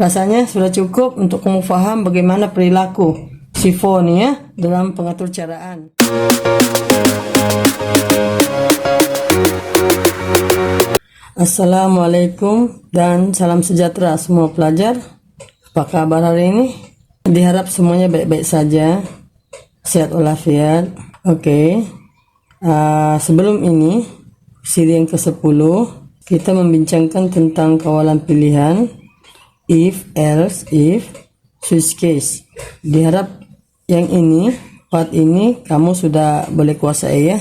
Rasanya sudah cukup untuk kamu paham bagaimana perilaku si Fo nih ya dalam pengatur caraan. Assalamualaikum dan salam sejahtera semua pelajar. Apa kabar hari ini? Diharap semuanya baik-baik saja, sehat walafiat. Oke. Sebelum ini, siri yang ke-10, kita membincangkan tentang kawalan pilihan if, else, if, switch case. Diharap yang ini, part ini kamu sudah boleh kuasai ya.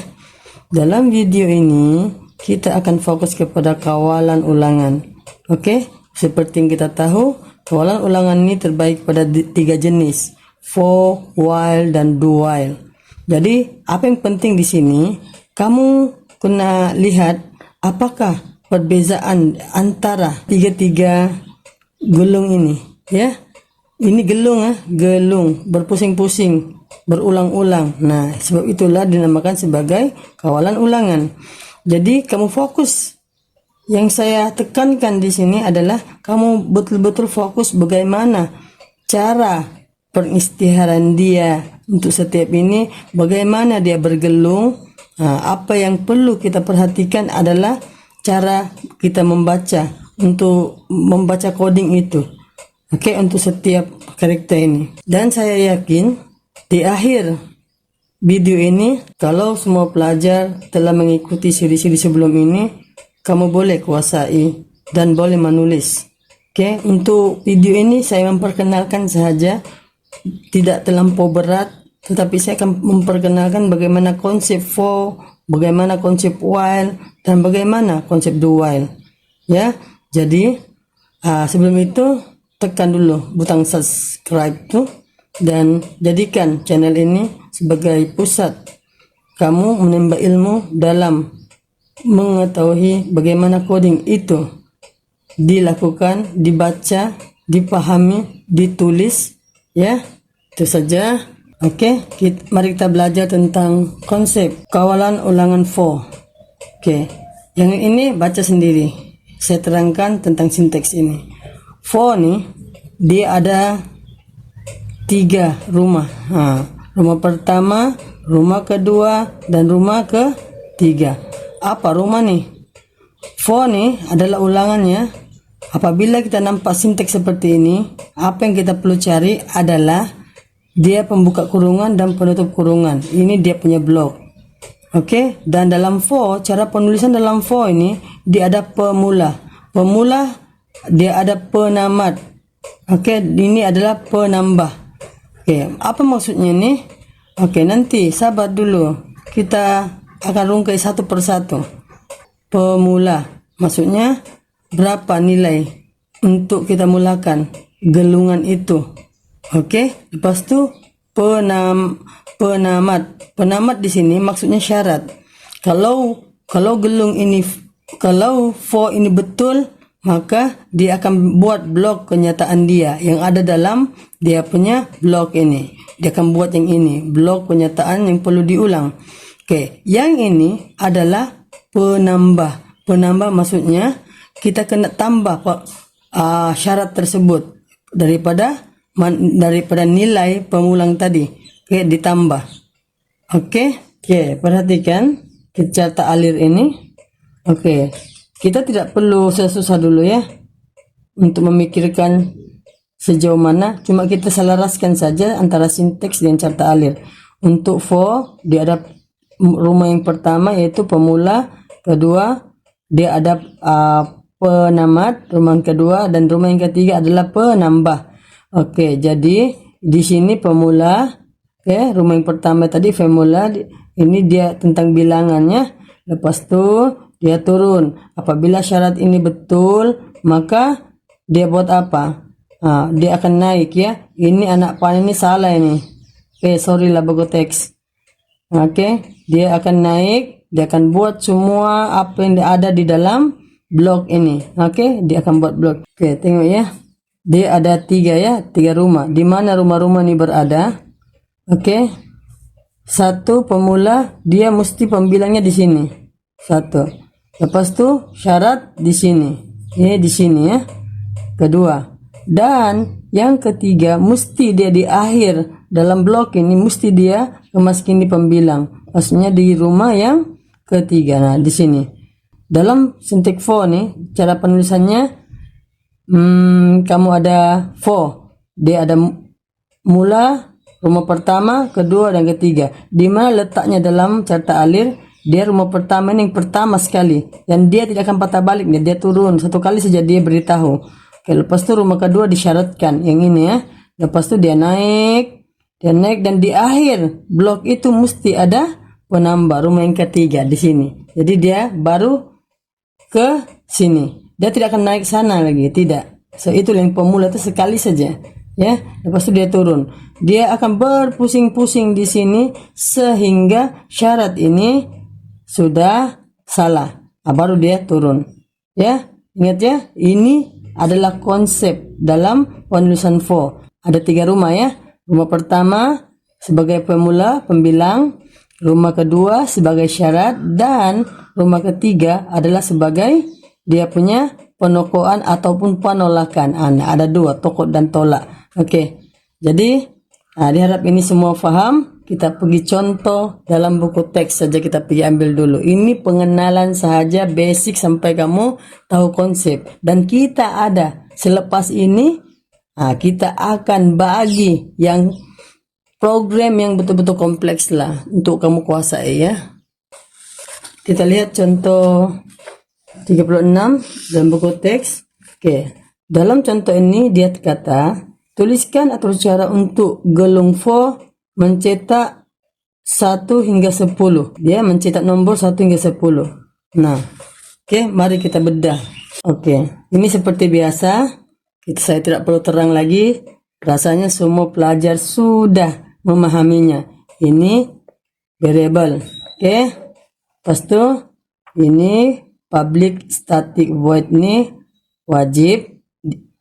Dalam video ini kita akan fokus kepada kawalan ulangan. Oke, seperti yang kita tahu, kawalan ulangan ini terbagi pada 3 jenis, for, while, dan do while. Jadi, apa yang penting di sini, kamu kena lihat apakah perbezaan antara tiga gelung ini, ya. Ini gelung ya, gelung berpusing-pusing, berulang-ulang. Nah, sebab itulah dinamakan sebagai kawalan ulangan. Jadi, kamu fokus. Yang saya tekankan di sini adalah kamu betul-betul fokus bagaimana cara pengistiharan dia untuk setiap ini, bagaimana dia bergelung. Apa yang perlu kita perhatikan adalah cara kita membaca, untuk membaca coding itu. Oke, untuk setiap karakter ini. Dan saya yakin di akhir video ini, kalau semua pelajar telah mengikuti siri-siri sebelum ini, kamu boleh kuasai dan boleh menulis. Oke, untuk video ini saya memperkenalkan saja, tidak terlampau berat, tetapi saya akan memperkenalkan bagaimana konsep for, bagaimana konsep while, dan bagaimana konsep do while. Ya, jadi sebelum itu tekan dulu butang subscribe tuh dan jadikan channel ini sebagai pusat kamu menimba ilmu dalam mengetahui bagaimana coding itu dilakukan, dibaca, dipahami, ditulis, ya. Itu saja. Oke, mari kita belajar tentang konsep kawalan ulangan for. Oke, yang ini baca sendiri. Saya terangkan tentang sinteks ini. For nih, dia ada 3 rumah. Rumah pertama, rumah kedua, dan rumah ketiga. Apa rumah nih? For nih adalah ulangannya. Apabila kita nampak sinteks seperti ini, apa yang kita perlu cari adalah dia pembuka kurungan dan penutup kurungan. Ini dia punya blok. Oke, dan dalam for, cara penulisan dalam for ini dia ada pemula. Pemula dia ada penamat. Oke, ini adalah penambah. Oke, apa maksudnya nih? Oke, nanti sabar dulu. Kita akan rungkai satu persatu. Pemula, maksudnya berapa nilai untuk kita mulakan gelungan itu. Oke, lepas itu penamat. Penamat di sini maksudnya syarat. Kalau gelung ini, kalau for ini betul, maka dia akan buat blok kenyataan dia yang ada dalam dia punya blok ini. Dia akan buat yang ini, blok kenyataan yang perlu diulang. Oke, yang ini adalah penambah. Penambah maksudnya kita kena tambah syarat tersebut daripada nilai pemulang tadi. Oke, ditambah. Oke, perhatikan cerita alir ini. Oke, kita tidak perlu susah-susah dulu ya untuk memikirkan sejauh mana, cuma kita selaraskan saja antara sinteks dan cerita alir. Untuk for, dia ada rumah yang pertama yaitu pemula, kedua dia ada penamat, rumah yang kedua, dan rumah yang ketiga adalah penambah. Oke, jadi di sini pemula. Oke, rumah yang pertama tadi formula, ini dia tentang bilangannya. Lepas itu dia turun. Apabila syarat ini betul, maka dia buat apa? Dia akan naik ya. Ini anak panah ini salah ini. Oke, sorry lah bago teks. Oke, dia akan naik. Dia akan buat semua apa yang ada di dalam blok ini. Oke, dia akan buat blok. Oke, tengok ya. Dia ada 3 ya, 3 rumah. Di mana rumah-rumah ini berada? Oke, satu pemula dia mesti pembilangnya di sini 1. Lepas itu syarat di sini, ini di sini ya. Kedua, Dan yang ketiga, mesti dia di akhir dalam blok ini, mesti dia memasuki pembilang. Maksudnya di rumah yang ketiga. Nah, di sini. Dalam Cintiq 4 nih, cara penulisannya, kamu ada 4. Dia ada mula, rumah pertama, kedua, dan ketiga. Di mana letaknya dalam carta alir? Dia rumah pertama ini yang pertama sekali, dan dia tidak akan patah balik, dia turun satu kali saja, dia beritahu. Oke, lepas itu rumah kedua disyaratkan yang ini ya. Lepas itu dia naik, dan di akhir blok itu mesti ada penambah rumah yang ketiga di sini. Jadi dia baru ke sini, dia tidak akan naik sana lagi, tidak. So itu yang pemula itu sekali saja ya. Lepas itu dia turun, dia akan berpusing-pusing di sini sehingga syarat ini sudah salah. Nah, baru dia turun ya. Ingat ya, ini adalah konsep dalam penulisan 4. Ada 3 rumah ya. Rumah pertama sebagai pemula, pembilang, rumah kedua sebagai syarat, dan rumah ketiga adalah sebagai dia punya penokoan ataupun penolakan. Ada 2, tokok dan tolak. Oke. Jadi diharap ini semua paham. Kita pergi contoh dalam buku teks saja, kita pergi ambil dulu. Ini pengenalan saja, basic sampai kamu tahu konsep. Dan kita ada selepas ini, kita akan bagi yang program yang betul-betul kompleks lah untuk kamu kuasai ya. Kita lihat contoh 36 dalam buku teks. Oke, dalam contoh ini dia kata, tuliskan atur cara untuk gelung 4 mencetak 1 hingga 10. Dia mencetak nomor 1 hingga 10. Nah, oke, mari kita bedah. Oke, ini seperti biasa. Saya tidak perlu terang lagi. Rasanya semua pelajar sudah memahaminya. Ini variable. Oke. Lepas itu ini public static void ini wajib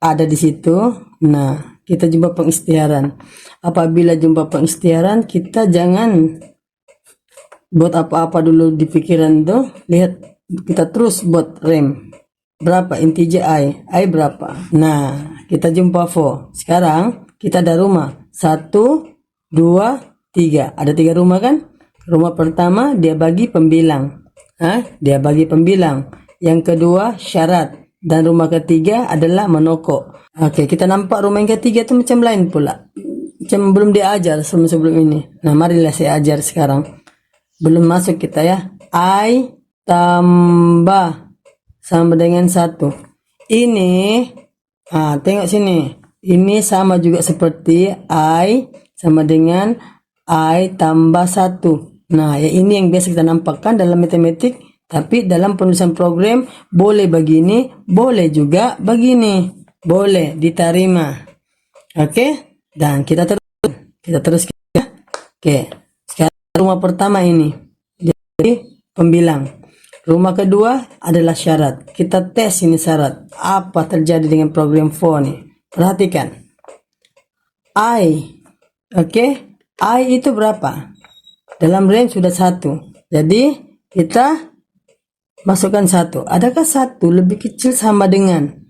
ada di situ. Nah, kita jumpa pengisytiharan. Apabila jumpa pengisytiharan, kita jangan buat apa-apa dulu di pikiran tuh. Lihat, kita terus buat rem. Berapa integer i berapa? Nah, kita jumpa 4. Sekarang kita ada rumah 1, 2, 3. Ada 3 rumah kan? Rumah pertama dia bagi pembilang. Dia bagi pembilang. Yang kedua syarat. Dan rumah ketiga adalah menokok. Oke, kita nampak rumah yang ketiga itu macam lain pula. Macam belum diajar sebelum ini. Nah, marilah saya ajar sekarang. Belum masuk kita ya. I tambah sama dengan 1. Ini, tengok sini. Ini sama juga seperti I sama dengan I tambah 1. Nah, ya ini yang biasa kita nampakkan dalam matematik. Tapi dalam penulisan program boleh begini, boleh juga begini. Boleh diterima. Oke? Dan kita terus ya. Oke. Sekarang rumah pertama ini jadi pembilang. Rumah kedua adalah syarat. Kita tes ini syarat. Apa terjadi dengan program 4 nih? Perhatikan. I. Oke? I itu berapa? Dalam range sudah 1. Jadi kita masukkan 1. Adakah 1 lebih kecil sama dengan?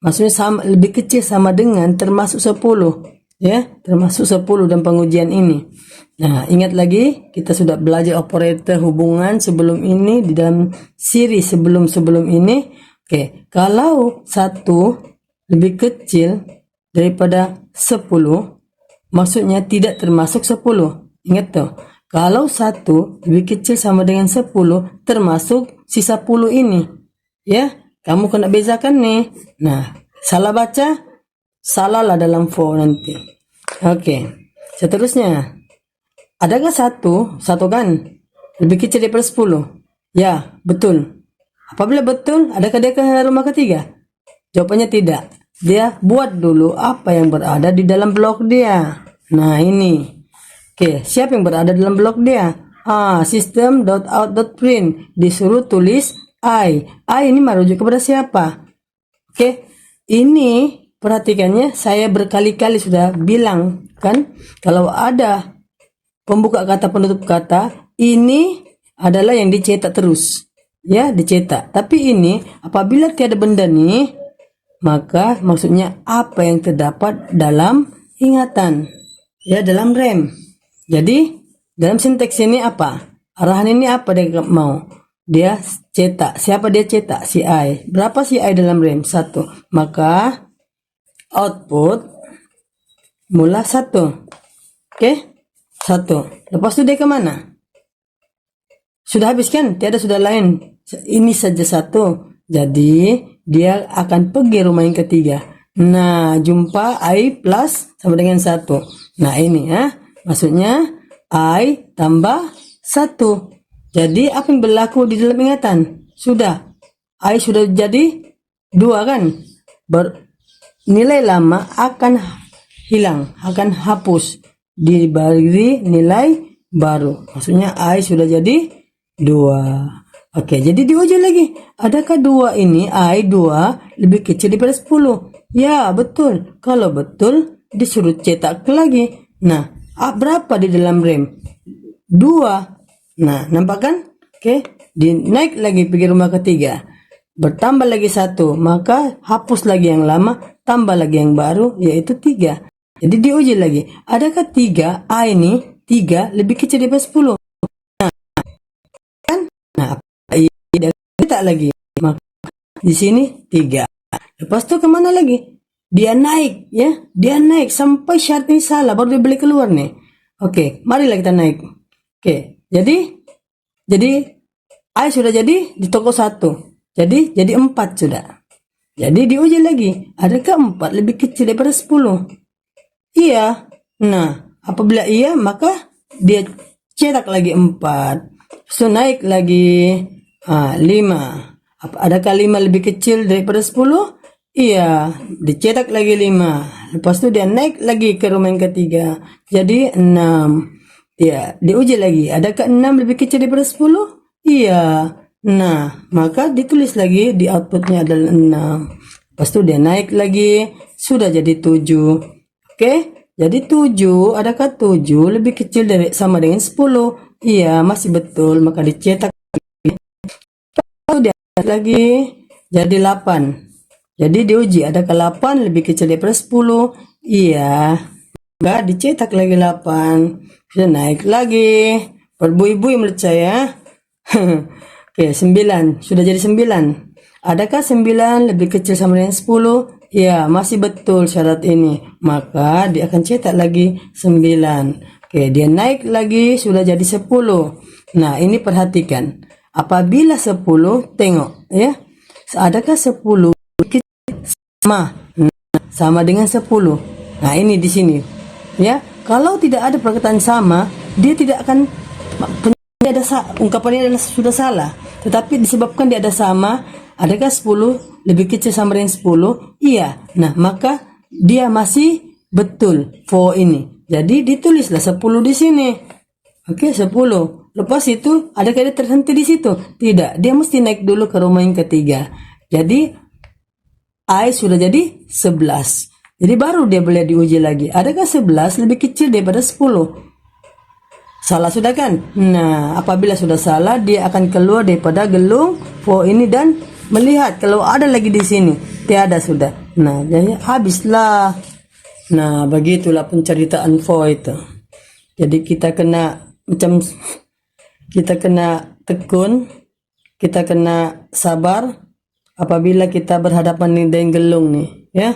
Maksudnya sama, lebih kecil sama dengan termasuk 10. Ya, termasuk 10 dan pengujian ini. Nah, ingat lagi kita sudah belajar operator hubungan sebelum ini di dalam siri sebelum ini. Oke, kalau 1 lebih kecil daripada 10, maksudnya tidak termasuk 10. Ingat tuh. Kalau 1 lebih kecil sama dengan 10, termasuk sisa 10 ini. Ya, kamu kena bezakan nih. Nah, salah baca, salahlah dalam 4 nanti. Oke, seterusnya. Adakah 1 kan lebih kecil daripada 10? Ya, betul. Apabila betul, adakah dia ke rumah ketiga? Jawabannya tidak. Dia buat dulu apa yang berada di dalam blok dia. Nah, ini. Oke, siapa yang berada dalam blok dia? System.out.print disuruh tulis I. I ini merujuk kepada siapa? Oke, ini perhatikannya, saya berkali-kali sudah bilang kan, kalau ada pembuka kata penutup kata, ini adalah yang dicetak terus. Ya, dicetak. Tapi ini apabila tiada benda nih, maka maksudnya apa yang terdapat dalam ingatan, ya, dalam RAM. Jadi dalam sinteks ini apa? Arahan ini apa dia mau? Dia cetak. Siapa dia cetak? Si I. Berapa si I dalam RAM? 1. Maka output mula 1. Oke? 1. Lepas itu dia kemana? Sudah habis kan? Tiada sudah lain. Ini saja 1. Jadi dia akan pergi rumah yang ketiga. Nah, jumpa I plus sama dengan 1. Nah, ini ya. Maksudnya I tambah 1. Jadi apa yang berlaku di dalam ingatan? Sudah. I sudah jadi 2 kan? Nilai lama akan hilang, akan hapus. Diberi nilai baru. Maksudnya I sudah jadi 2. Oke, jadi diuji lagi. Adakah 2 ini, I 2 lebih kecil daripada 10? Ya, betul. Kalau betul, disuruh cetak lagi. Nah, berapa di dalam RAM? 2. Nah, nampak kan? Oke, dinaik lagi pergi rumah ketiga. Bertambah lagi 1, maka hapus lagi yang lama, tambah lagi yang baru, yaitu 3. Jadi diuji lagi. Adakah 3, I ini 3 lebih kecil daripada 10? Nah, cetak lagi. Maka di sini 3. Lepas itu kemana lagi? Dia naik, ya. Dia naik sampai syarat ini salah, baru dia boleh keluar nih. Oke, marilah kita naik. Oke, jadi I sudah jadi di toko 1. Jadi 4 sudah. Jadi diuji lagi. Adakah 4 lebih kecil daripada 10? Iya. Nah, apabila iya, maka dia cetak lagi 4. So, naik lagi 5. Adakah 5 lebih kecil daripada 10? Iya, dicetak lagi 5. Lepas itu dia naik lagi ke rumah yang ketiga. Jadi 6. Ya, diuji lagi. Adakah 6 lebih kecil daripada 10? Iya. Nah, maka ditulis lagi di outputnya adalah 6. Lepas itu dia naik lagi. Sudah jadi 7. Oke, jadi 7. Adakah 7 lebih kecil sama dengan 10? Iya, masih betul. Maka dicetak lagi jadi 8. Jadi diuji, adakah 8 lebih kecil daripada 10? Iya. Enggak, dicetak lagi 8. Sudah naik lagi. Berbui-bui menurut saya. Oke, 9. Sudah jadi 9. Adakah 9 lebih kecil sama dengan 10? Ya, masih betul syarat ini. Maka dia akan cetak lagi 9. Oke, dia naik lagi, sudah jadi 10. Nah, ini perhatikan. Apabila 10, tengok ya. Adakah 10 sama dengan 10? Nah, ini di sini. Ya, kalau tidak ada perkataan sama, dia tidak akan ungkapannya adalah sudah salah. Tetapi disebabkan dia ada sama, adakah 10 lebih kecil sama dengan 10? Iya. Nah, maka dia masih betul for ini. Jadi ditulislah 10 di sini. Oke, 10. Lepas itu, adakah dia terhenti di situ? Tidak, dia mesti naik dulu ke rumah yang ketiga. Jadi, I sudah jadi 11. Jadi baru dia boleh diuji lagi. Adakah 11 lebih kecil daripada 10? Salah sudah kan? Nah, apabila sudah salah, dia akan keluar daripada gelung for ini dan melihat kalau ada lagi di sini. Tiada sudah. Nah, jadi habislah. Nah, begitulah penceritaan for itu. Jadi kita kena tekun, kita kena sabar apabila kita berhadapan dengan gelung nih, ya.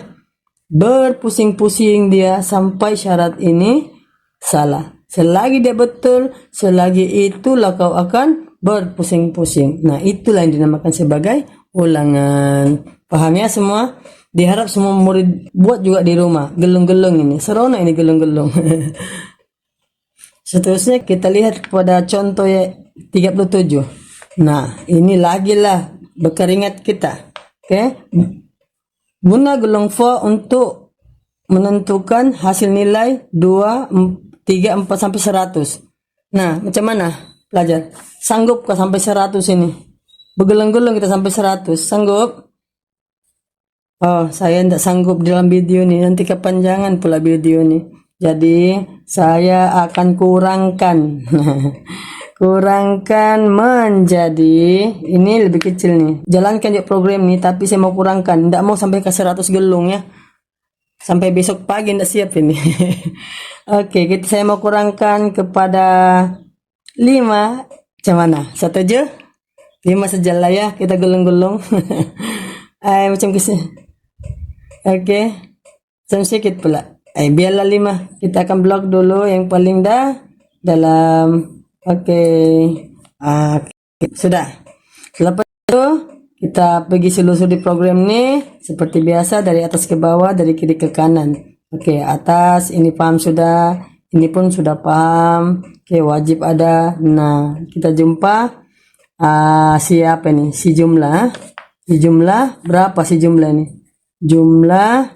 Berpusing-pusing dia sampai syarat ini salah. Selagi dia betul, selagi itulah kau akan berpusing-pusing. Nah, itulah yang dinamakan sebagai ulangan. Paham ya semua? Diharap semua murid buat juga di rumah. Gelung-gelung ini. Seronok ini gelung-gelung. Seterusnya kita lihat pada contoh 37. Nah, ini lagi lah berkeringat kita. Oke. Guna gelung for untuk menentukan hasil nilai 2, 3, 4 sampai 100. Nah, macam mana pelajar? Sanggup ke sampai 100 ini? Bergelung-gelung kita sampai 100. Sanggup? Oh, saya tidak sanggup dalam video ini. Nanti kepanjangan pula video ini. Jadi, saya akan kurangkan. kurangkan menjadi, ini lebih kecil nih, jalankan juga program nih, tapi saya mau kurangkan, tidak mau sampai ke 100 gelung ya, sampai besok pagi tidak siap ini. Oke, saya mau kurangkan kepada 5, macam mana, setuju? 5 saja lah ya, kita gulung-gulung. Macam kesini. Oke, sedikit pula. Biarlah 5, kita akan blok dulu yang paling dalam. Oke. Sudah. Selepas itu kita pergi selusur di program ini seperti biasa, dari atas ke bawah, dari kiri ke kanan. Oke, atas ini paham sudah, ini pun sudah paham. Oke, wajib ada. Nah, kita jumpa siapa nih? Si jumlah. Si jumlah berapa si jumlah ini? Jumlah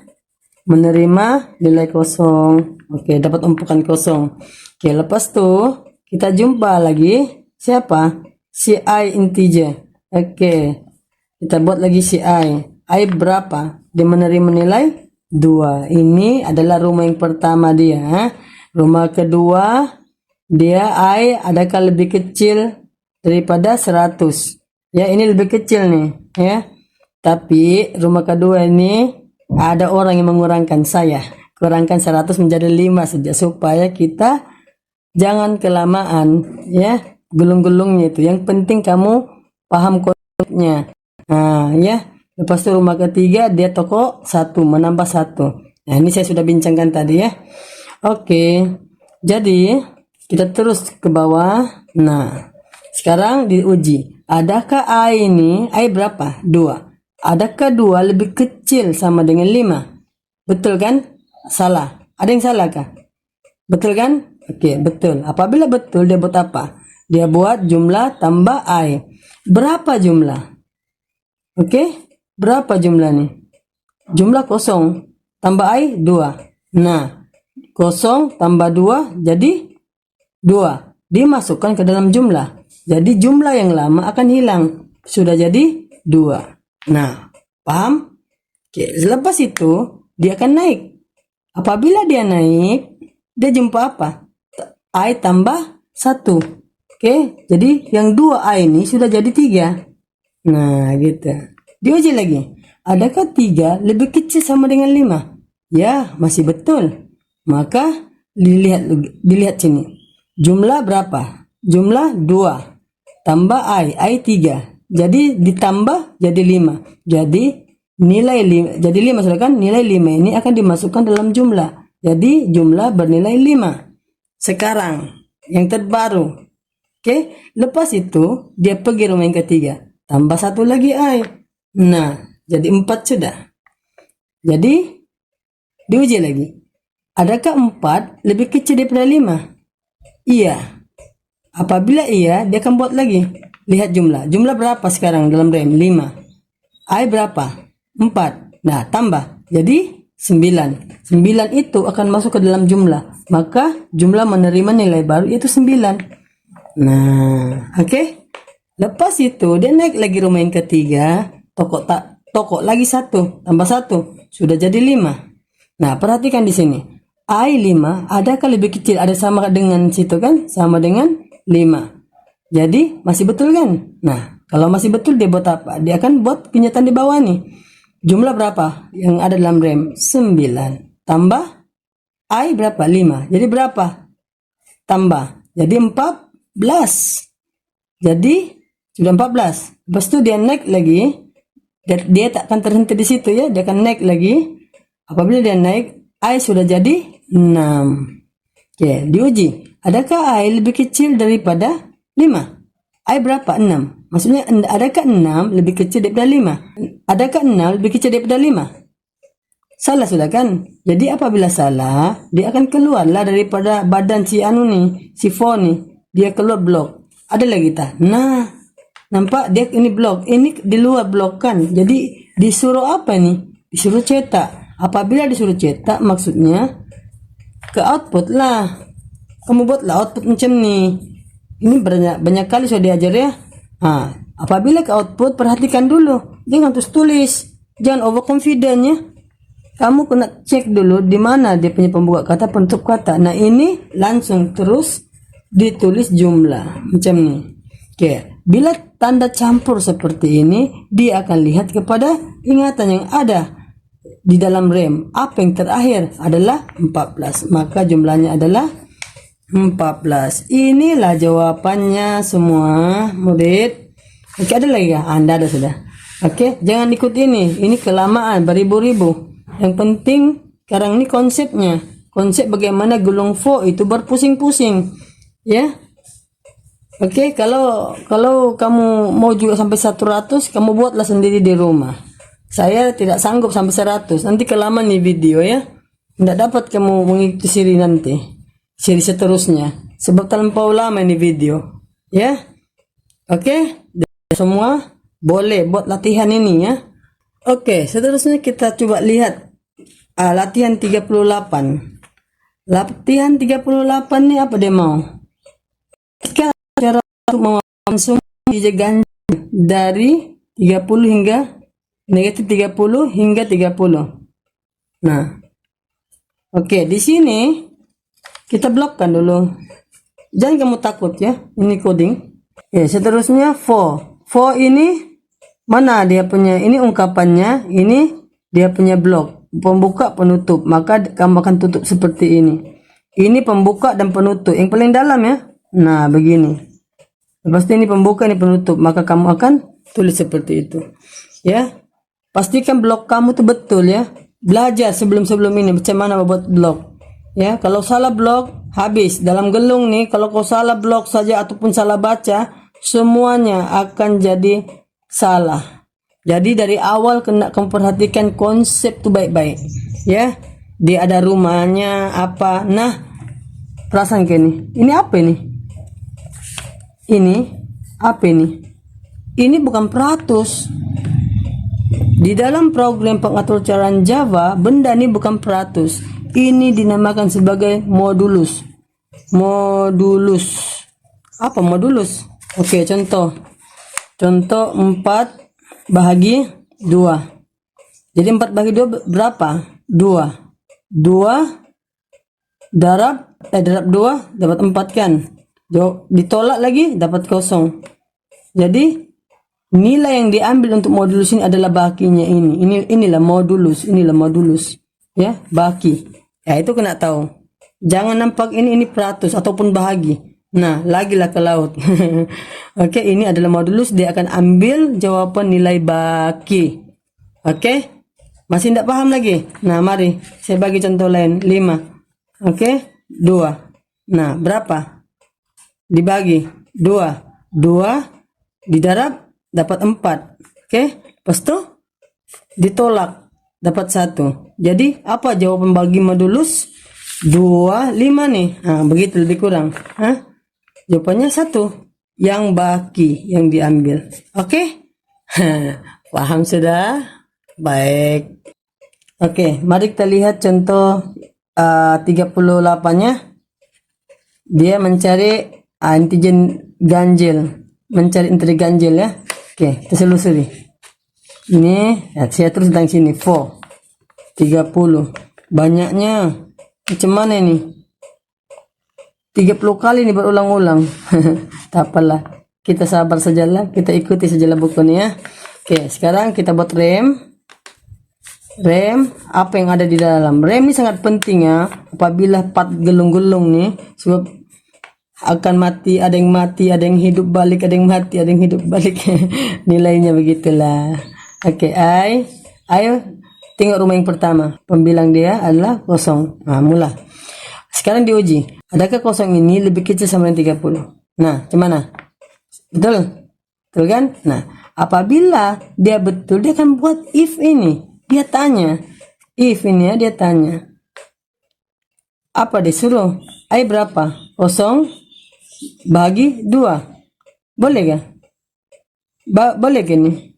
menerima nilai kosong. Oke, dapat umpukan kosong. Oke, lepas tuh kita jumpa lagi siapa? Si I integer. Oke, kita buat lagi si I. I berapa? Dia menerima nilai 2. Ini adalah rumah yang pertama dia. Rumah kedua dia I adakah lebih kecil daripada 100? Ya, ini lebih kecil nih ya. Tapi rumah kedua ini ada orang yang mengurangkan, saya kurangkan 100 menjadi 5 saja supaya kita jangan kelamaan ya gulung-gulungnya itu. Yang penting kamu paham konsepnya. Nah ya, lepas itu rumah ketiga dia toko 1 menambah 1. Nah ini saya sudah bincangkan tadi ya. Oke, jadi kita terus ke bawah. Nah sekarang diuji, adakah I ini, I berapa? 2. Adakah 2 lebih kecil sama dengan 5? Betul kan? Salah. Ada yang salah kah? Betul kan? Oke, betul. Apabila betul, dia buat apa? Dia buat jumlah tambah I. Berapa jumlah? Oke, berapa jumlah nih? Jumlah kosong tambah I 2. Nah, kosong tambah 2 jadi 2. Dimasukkan ke dalam jumlah. Jadi jumlah yang lama akan hilang. Sudah jadi 2. Nah, paham? Oke, selepas itu dia akan naik. Apabila dia naik, dia jumpa apa? I tambah 1. Oke, jadi yang 2I ini sudah jadi 3. Nah, gitu. Diuji lagi. Adakah 3 lebih kecil sama dengan 5? Ya, masih betul. Maka dilihat sini. Jumlah berapa? Jumlah 2. Tambah I 3. Jadi ditambah jadi 5. Jadi nilai 5, jadi 5 sudah kan? Nilai 5 ini akan dimasukkan dalam jumlah. Jadi jumlah bernilai 5. Sekarang yang terbaru. Oke, lepas itu dia pergi rumah yang ketiga, tambah 1 lagi I. Nah, jadi 4 sudah. Jadi diuji lagi. Adakah 4 lebih kecil daripada 5? Iya. Apabila iya, dia akan buat lagi. Lihat jumlah. Jumlah berapa sekarang dalam RAM? 5. I berapa? 4. Nah, tambah. Jadi 9. 9 itu akan masuk ke dalam jumlah. Maka jumlah menerima nilai baru yaitu 9. Nah, oke. Lepas itu dia naik lagi rumah yang ketiga. Toko lagi 1 tambah 1 sudah jadi 5. Nah, perhatikan di sini. I 5 adakah lebih kecil? Ada sama dengan situ kan? Sama dengan 5. Jadi masih betul kan? Nah, kalau masih betul dia buat apa? Dia akan buat kenyataan di bawah nih. Jumlah berapa yang ada dalam RAM? 9. Tambah I berapa? 5. Jadi berapa? Tambah. Jadi 14. Jadi sudah 14. Lepas itu dia naik lagi. Dia tak akan terhenti di situ ya. Dia akan naik lagi. Apabila dia naik, I sudah jadi 6. Oke, diuji. Adakah I lebih kecil daripada 5? I berapa? 6. Maksudnya adakah 6 lebih kecil daripada 5? Adakah 6 lebih kecil daripada 5? Salah sudah kan? Jadi apabila salah, dia akan keluarlah daripada badan si anu nih, si phone nih. Dia keluar blok. Ada lagi tak? Nah, nampak dia ini blok. Ini di luar blok kan? Jadi disuruh apa nih? Disuruh cetak. Apabila disuruh cetak, maksudnya ke output lah. Kamu buatlah output macam nih. Ini banyak kali sudah diajar ya. Nah, apabila ke output, perhatikan dulu. Jangan terus tulis. Jangan overconfident ya. Kamu kena cek dulu di mana dia punya pembuka kata, penutup kata. Nah, ini langsung terus ditulis jumlah macam ni. Oke, bila tanda campur seperti ini, dia akan lihat kepada ingatan yang ada di dalam RAM. Apa yang terakhir adalah 14, maka jumlahnya adalah 14. Inilah jawabannya semua murid. Oke, ada lagi ya? Anda ada sudah. Oke, jangan ikut ini kelamaan beribu-ribu. Yang penting sekarang ini konsepnya, konsep bagaimana gulung for itu berpusing-pusing, ya. Oke, kalau kamu mau juga sampai 100, kamu buatlah sendiri di rumah. Saya tidak sanggup sampai 100. Nanti kelamaan nih video ya. Tidak dapat kamu mengikuti seri nanti. Seri seterusnya. Sebab terlampau lama ini video. Ya. Oke, semua boleh buat latihan ini ya. Oke, seterusnya kita coba lihat latihan 38. Latihan 38 nih apa dia mau? Sekarang cara untuk semua ganjil dari 30 hingga negatif 30 hingga 30. Nah, oke, di sini kita blokkan dulu. Jangan kamu takut ya, ini coding. Oke, seterusnya for. For ini mana dia punya? Ini ungkapannya, ini dia punya blok. Pembuka, penutup. Maka kamu akan tutup seperti ini. Ini pembuka dan penutup. Yang paling dalam ya. Nah, begini. Pasti ini pembuka, ini penutup. Maka kamu akan tulis seperti itu. Ya. Pastikan blok kamu tuh betul ya. Belajar sebelum ini macam mana membuat blok. Ya, kalau salah blok habis. Dalam gelung nih, kalau kau salah blok saja ataupun salah baca, semuanya akan jadi salah. Jadi dari awal kena kamu perhatikan konsep tuh baik-baik. Ya. Dia ada rumahnya apa. Nah, perasaan kayak ini. Ini apa ini? Ini apa ini? Ini bukan peratus. Di dalam program pengatur cairan Java, benda ini bukan peratus. Ini dinamakan sebagai modulus. Modulus. Apa modulus? Oke, contoh. Contoh 4 bahagi 2. Jadi 4 bahagi 2 berapa? 2. 2 darab 2 dapat 4 kan? Ditolak lagi dapat 0. Jadi nilai yang diambil untuk modulus ini adalah bakinya ini. Inilah modulus, ya, baki. Ya, itu kena tahu. Jangan nampak ini peratus ataupun bahagi. Nah, lagilah ke laut. Oke, ini adalah modulus, dia akan ambil jawaban nilai baki. Oke? Masih tidak paham lagi? Nah, mari saya bagi contoh lain. 5. Oke? 2. Nah, berapa? Dibagi 2 didarab dapat 4. Oke, lepas itu ditolak dapat 1. Jadi apa jawaban bagi modulus? 2, 5 nih. Nah, begitu lebih kurang. Jawabannya 1 yang baki yang diambil. Oke? Paham sudah? Baik. Oke, mari kita lihat contoh 38-nya. Dia mencari antigen ganjil, mencari interi ganjil ya. Oke, kita telusuri. Ini ya, saya terus tentang sini 30. Banyaknya macam mana ini? 30 kali ini berulang-ulang. Tak apalah, kita sabar sajalah, kita ikuti sajalah bukunya ya. Oke, sekarang kita buat rem. Apa yang ada di dalam rem ini sangat penting ya. Apabila part gelung-gelung nih, sebab akan mati, ada yang hidup balik, ada yang mati, ada yang hidup balik. Nilainya begitulah. Oke, ayo tengok rumah yang pertama. Pembilang dia adalah 0. Nah, mula. Sekarang diuji. Adakah 0 ini lebih kecil sama dengan 30? Nah, gimana? Betul? Betul kan? Nah, apabila dia betul, dia akan buat if ini. Dia tanya. If ini ya, dia tanya. Apa disuruh? Ayo berapa? 0 bagi 2. Boleh kan? Boleh kan ini?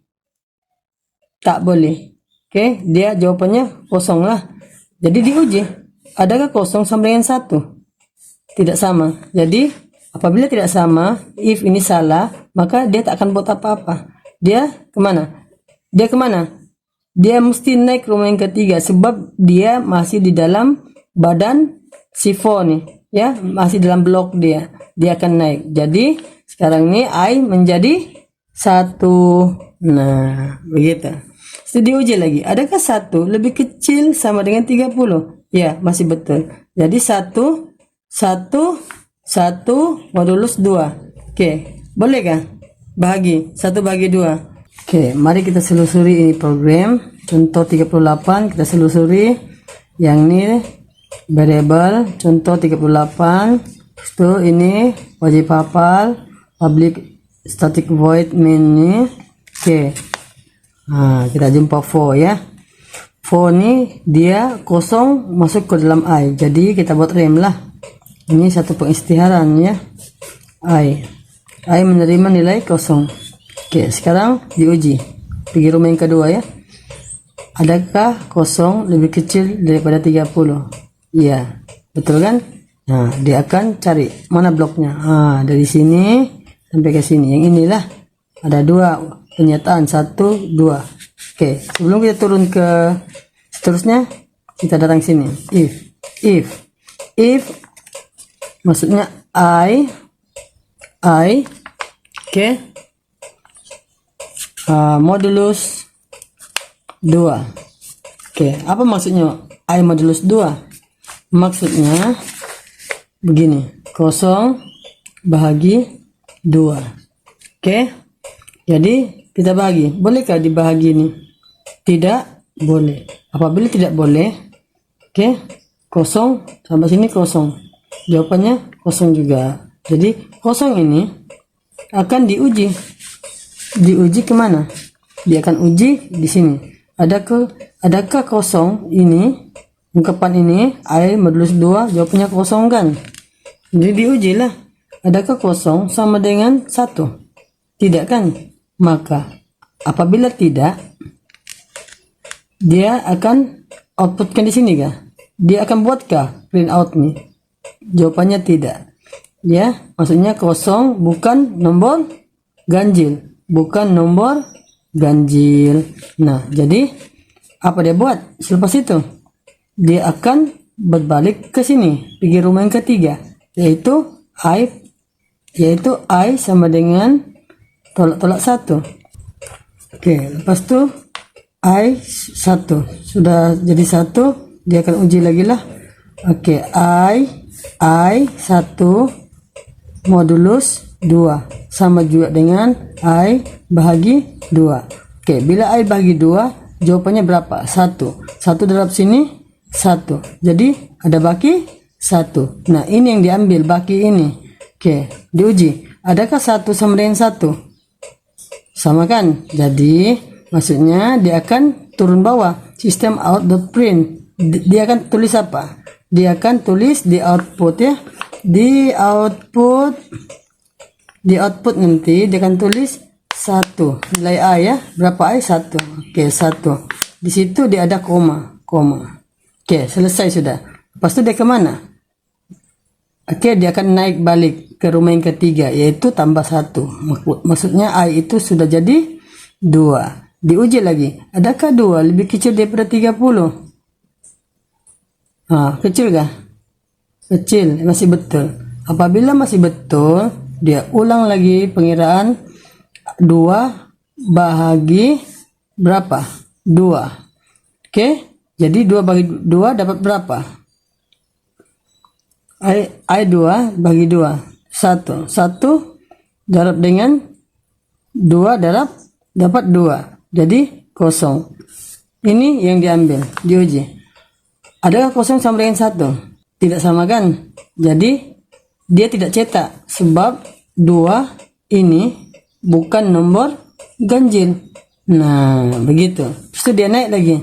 Tak boleh. Oke, dia jawabannya 0 lah. Jadi diuji. Adakah 0 sama dengan 1? Tidak sama. Jadi apabila tidak sama, if ini salah, maka dia tak akan buat apa-apa. Dia kemana? Dia mesti naik rumah yang ketiga sebab dia masih di dalam badan si 4 nih. ya, masih dalam blok dia akan naik. Jadi sekarang ini I menjadi 1. Nah, begitu. Setelah diuji lagi, adakah 1 lebih kecil sama dengan 30? Ya, masih betul. Jadi 1 modulus 2. Oke, boleh kah? Bahagi 1 bagi 2. Oke, mari kita selusuri ini program. Contoh 38 kita selusuri. Yang ini variable contoh 38. Itu ini wajib hafal public static void main ini. Oke. Nah, kita jumpa for ya. For ini dia kosong masuk ke dalam I. Jadi kita buat rem lah. Ini satu pengisytiharan ya. I menerima nilai kosong. Oke, sekarang diuji. Pergi rumah yang kedua ya. Adakah kosong lebih kecil daripada 30? Iya, betul kan? Nah, dia akan cari mana bloknya. Dari sini sampai ke sini. Yang inilah ada 2 pernyataan, 1, 2. Oke, sebelum kita turun ke seterusnya, kita datang sini. If maksudnya I oke, modulus 2. Oke, apa maksudnya I modulus 2? Maksudnya begini, 0 bahagi 2. Oke, jadi kita bagi. Bolehkah dibahagi ini? Tidak boleh. Apabila tidak boleh, oke, 0 sampai sini 0. Jawabannya 0 juga. Jadi 0 ini akan diuji. Diuji kemana? Dia akan uji di sini. Adakah 0 ini, ungkapan ini I modulus 2, jawabannya 0 kan? Jadi diuji lah. Adakah 0 sama dengan 1? Tidak kan? Maka apabila tidak, dia akan outputkan di sini kah? Dia akan buatkah print out nih? Jawabannya tidak. Ya, maksudnya 0 bukan nomor ganjil, Nah, jadi apa dia buat? Selepas itu dia akan berbalik ke sini, pergi rumah yang ketiga, yaitu I sama dengan tolak 1. Oke, lepas itu I 1 sudah jadi 1, dia akan uji lagi lah. Oke, I 1 modulus 2 sama juga dengan I bahagi 2. Oke, bila I bahagi 2, jawabannya berapa? 1 dalam sini 1. Jadi ada baki 1. Nah, ini yang diambil baki ini. Oke, diuji. Adakah 1 sama dengan 1? Sama kan? Jadi maksudnya dia akan turun bawah. Sistem out.print. Dia akan tulis apa? Dia akan tulis di output ya. Di output nanti dia akan tulis 1 nilai A ya. Berapa A? 1. Oke, 1. Di situ dia ada koma. Oke, selesai sudah. Lepas itu dia kemana? Oke, dia akan naik balik ke rumah yang ketiga, yaitu tambah 1. Maksudnya I itu sudah jadi 2. Diuji lagi. Adakah 2 lebih kecil daripada 30? Kecil kah? Kecil, masih betul. Apabila masih betul, dia ulang lagi pengiraan 2 bahagi berapa? 2. Oke, jadi 2 bagi 2 dapat berapa? I 2 bagi 2 1 darab dengan 2 darab dapat 2, jadi 0. Ini yang diambil, diuji. Adakah 0 sama dengan 1? Tidak sama kan? Jadi dia tidak cetak sebab 2 ini bukan nomor ganjil. Nah, begitu. Terus dia naik lagi.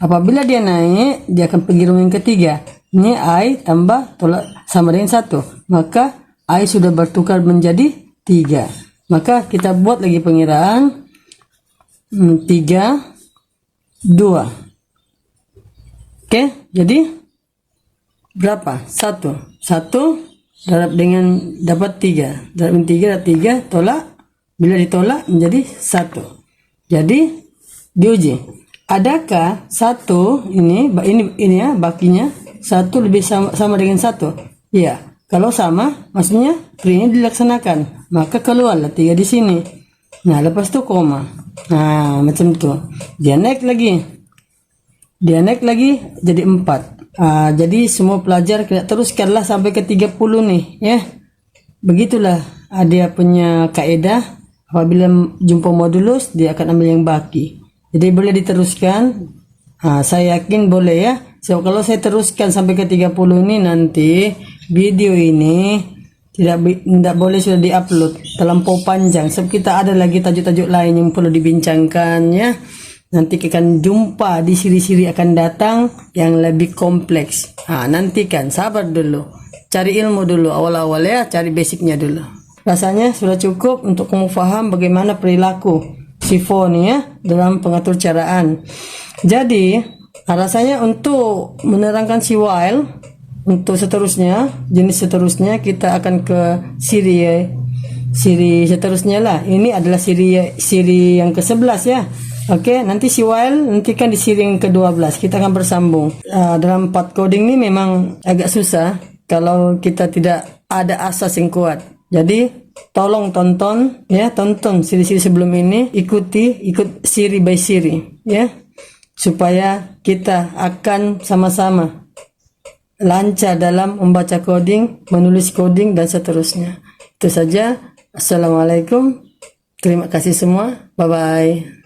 Apabila dia naik, dia akan pergi rumah yang ketiga. Ini I tambah tolak sama dengan 1. Maka I sudah bertukar menjadi 3. Maka kita buat lagi pengiraan 3, 2. Oke, jadi berapa? 1 darab dengan dapat 3. Darab 3 tolak. Bila ditolak menjadi 1. Jadi diuji. Adakah 1 ini ya bakinya 1 lebih sama dengan 1? Ya, Kalau sama, maksudnya pre-nya dilaksanakan, maka keluarlah 3 di sini. Nah, lepas itu koma. Nah, macam tuh. Dia naik lagi jadi 4. Jadi semua pelajar kita teruskanlah sampai ke 30 nih, ya. Begitulah dia punya kaidah. Apabila jumpa modulus, dia akan ambil yang baki. Jadi boleh diteruskan. Saya yakin boleh ya. So, kalau saya teruskan sampai ke 30 ini, nanti video ini tidak boleh sudah diupload terlampau panjang, sebab kita ada lagi tajuk-tajuk lain yang perlu dibincangkan ya. Nanti akan jumpa di siri-siri akan datang yang lebih kompleks. Nantikan, sabar dulu, cari ilmu dulu awal-awal ya, cari basicnya dulu. Rasanya sudah cukup untuk kamu paham bagaimana perilaku sifo nih ya dalam pengatur caraan. Jadi rasanya untuk menerangkan si while, untuk seterusnya, jenis seterusnya kita akan ke siri seterusnya lah. Ini adalah siri yang ke-11 ya. Oke, nanti si while nanti kan di siri yang ke-12 kita akan bersambung. Dalam part coding ini memang agak susah kalau kita tidak ada asas yang kuat. Jadi tolong tonton siri-siri sebelum ini, ikut siri by siri ya, supaya kita akan sama-sama lancar dalam membaca coding, menulis coding dan seterusnya. Itu saja. Assalamualaikum. Terima kasih semua. Bye bye.